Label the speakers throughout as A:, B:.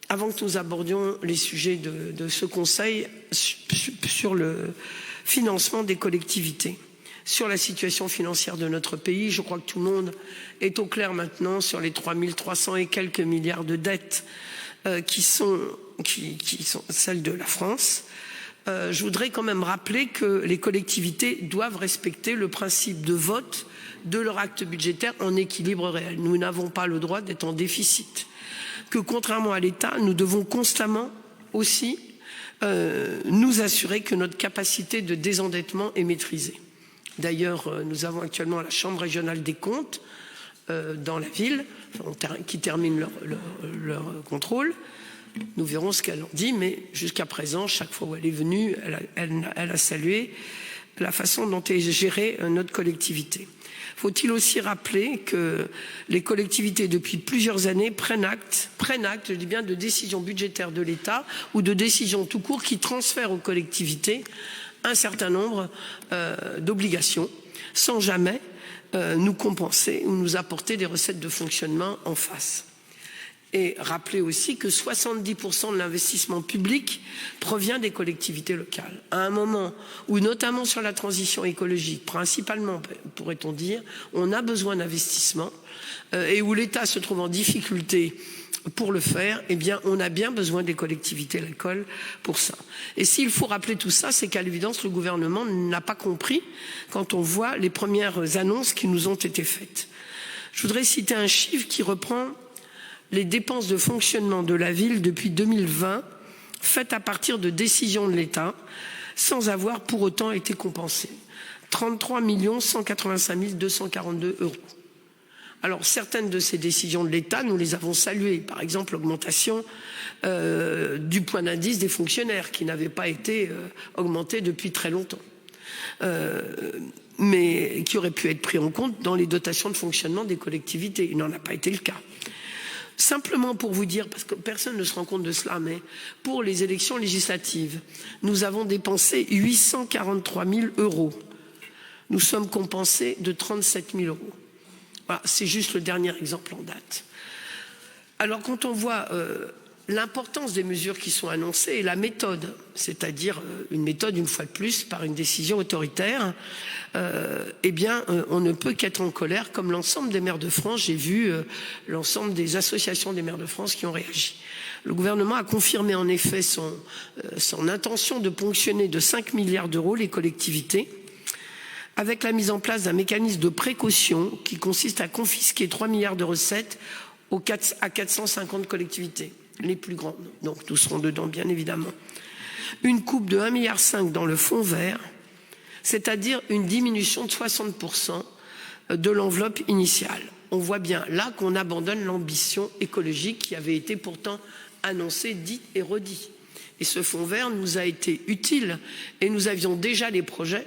A: avant que nous abordions les sujets de ce Conseil sur le financement des collectivités, sur la situation financière de notre pays. Je crois que tout le monde est au clair maintenant sur les 3300 et quelques milliards de dettes qui sont celles de la France. Je voudrais quand même rappeler que les collectivités doivent respecter le principe de vote de leur acte budgétaire en équilibre réel. Nous n'avons pas le droit d'être en déficit. Que contrairement à l'État, nous devons constamment aussi nous assurer que notre capacité de désendettement est maîtrisée. D'ailleurs, nous avons actuellement la Chambre régionale des comptes dans la ville qui termine leur contrôle. Nous verrons ce qu'elle en dit, mais jusqu'à présent, chaque fois où elle est venue, elle a salué la façon dont est gérée notre collectivité. Faut-il aussi rappeler que les collectivités, depuis plusieurs années, prennent acte, je dis bien, de décisions budgétaires de l'État ou de décisions tout court qui transfèrent aux collectivités un certain nombre d'obligations sans jamais nous compenser ou nous apporter des recettes de fonctionnement en face. Et rappeler aussi que 70% de l'investissement public provient des collectivités locales. À un moment où, notamment sur la transition écologique, principalement, pourrait-on dire, on a besoin d'investissement et où l'État se trouve en difficulté pour le faire, eh bien, on a bien besoin des collectivités locales pour ça. Et s'il faut rappeler tout ça, c'est qu'à l'évidence, le gouvernement n'a pas compris quand on voit les premières annonces qui nous ont été faites. Je voudrais citer un chiffre qui reprend les dépenses de fonctionnement de la ville depuis 2020, faites à partir de décisions de l'État, sans avoir pour autant été compensées. 33 185 242 €. Alors, certaines de ces décisions de l'État, nous les avons saluées. Par exemple, l'augmentation du point d'indice des fonctionnaires, qui n'avait pas été augmenté depuis très longtemps. Mais qui aurait pu être pris en compte dans les dotations de fonctionnement des collectivités. Il n'en a pas été le cas. Simplement pour vous dire, parce que personne ne se rend compte de cela, mais pour les élections législatives, nous avons dépensé 843 000 €. Nous sommes compensés de 37 000 €. Voilà, c'est juste le dernier exemple en date. Alors quand on voit l'importance des mesures qui sont annoncées et la méthode, c'est-à-dire une méthode, une fois de plus, par une décision autoritaire, eh bien, on ne peut qu'être en colère, comme l'ensemble des maires de France. J'ai vu l'ensemble des associations des maires de France qui ont réagi. Le gouvernement a confirmé en effet son intention de ponctionner de 5 milliards d'euros les collectivités, avec la mise en place d'un mécanisme de précaution qui consiste à confisquer 3 milliards de recettes à 450 collectivités, les plus grandes. Donc nous serons dedans, bien évidemment. Une coupe de 1,5 milliard dans le fonds vert, c'est-à-dire une diminution de 60% de l'enveloppe initiale. On voit bien là qu'on abandonne l'ambition écologique qui avait été pourtant annoncée, dite et redite. Et ce fonds vert nous a été utile et nous avions déjà les projets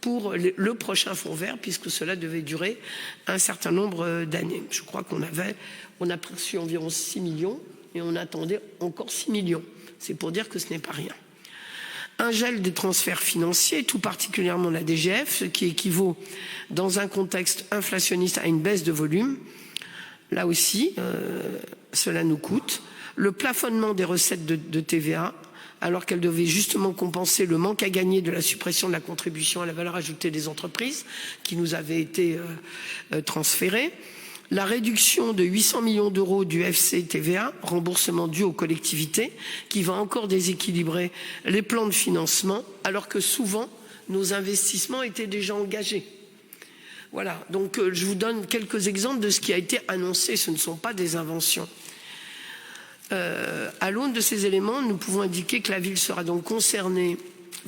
A: pour le prochain fonds vert, puisque cela devait durer un certain nombre d'années. Je crois qu'on a reçu environ 6 millions et on attendait encore 6 millions. C'est pour dire que ce n'est pas rien. Un gel des transferts financiers, tout particulièrement la DGF, ce qui équivaut dans un contexte inflationniste à une baisse de volume. Là aussi, cela nous coûte. Le plafonnement des recettes de TVA, alors qu'elle devait justement compenser le manque à gagner de la suppression de la contribution à la valeur ajoutée des entreprises qui nous avait été transférée. La réduction de 800 millions d'euros du FCTVA, remboursement dû aux collectivités, qui va encore déséquilibrer les plans de financement, alors que souvent nos investissements étaient déjà engagés. Voilà, donc je vous donne quelques exemples de ce qui a été annoncé, ce ne sont pas des inventions. À l'aune de ces éléments, nous pouvons indiquer que la ville sera donc concernée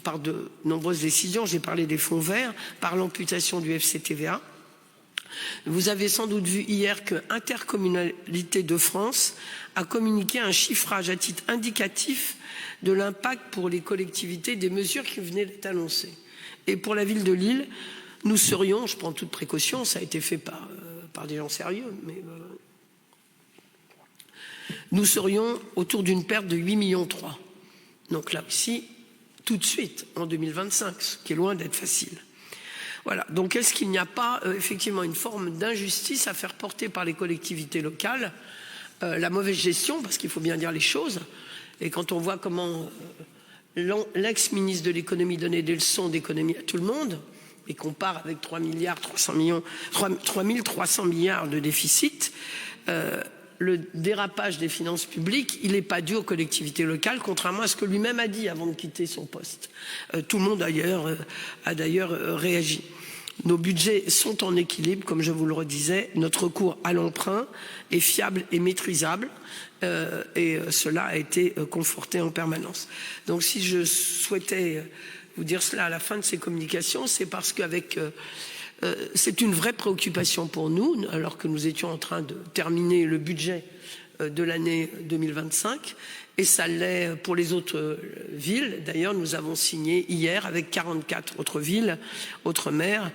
A: par de nombreuses décisions, j'ai parlé des fonds verts, par l'amputation du FCTVA. Vous avez sans doute vu hier que Intercommunalité de France a communiqué un chiffrage à titre indicatif de l'impact pour les collectivités des mesures qui venaient d'être annoncées. Et pour la ville de Lille, nous serions, je prends toute précaution, ça a été fait par des gens sérieux, mais nous serions autour d'une perte de 8,3 millions. Donc là aussi, tout de suite, en 2025, ce qui est loin d'être facile. Voilà. Donc est-ce qu'il n'y a pas effectivement une forme d'injustice à faire porter par les collectivités locales la mauvaise gestion, parce qu'il faut bien dire les choses. Et quand on voit comment l'ex-ministre de l'économie donnait des leçons d'économie à tout le monde, et qu'on part avec 3 300 milliards de déficit, le dérapage des finances publiques, il n'est pas dû aux collectivités locales, contrairement à ce que lui-même a dit avant de quitter son poste. Tout le monde a d'ailleurs réagi. Nos budgets sont en équilibre, comme je vous le redisais. Notre recours à l'emprunt est fiable et maîtrisable. Et cela a été conforté en permanence. Donc si je souhaitais vous dire cela à la fin de ces communications, c'est parce qu'avec c'est une vraie préoccupation pour nous, alors que nous étions en train de terminer le budget de l'année 2025, et ça l'est pour les autres villes. D'ailleurs, nous avons signé hier avec 44 autres villes, autres maires,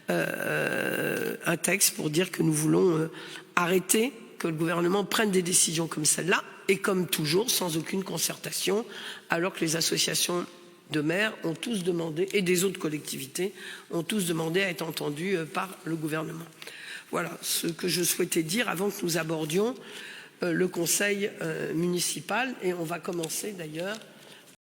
A: un texte pour dire que nous voulons arrêter que le gouvernement prenne des décisions comme celle-là, et comme toujours, sans aucune concertation, alors que les associations de maires ont tous demandé, et des autres collectivités, ont tous demandé à être entendus par le gouvernement. Voilà ce que je souhaitais dire avant que nous abordions le conseil municipal, et on va commencer d'ailleurs